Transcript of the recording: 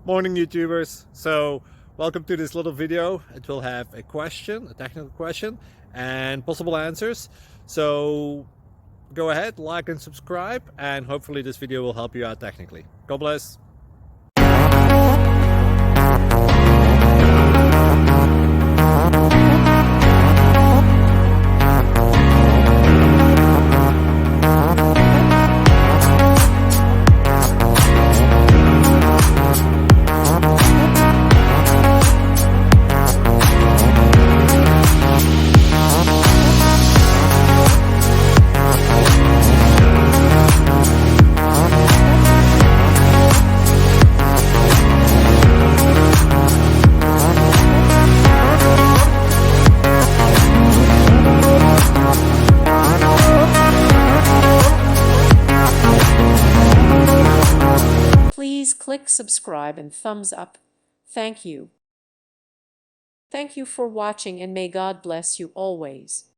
Morning YouTubers. So welcome to this little video. It will have a question, a technical question, and possible answers. So go ahead, like and subscribe, and hopefully this video will help you out technically. God bless. Please click subscribe and thumbs up. Thank you. Thank you for watching, and may God bless you always.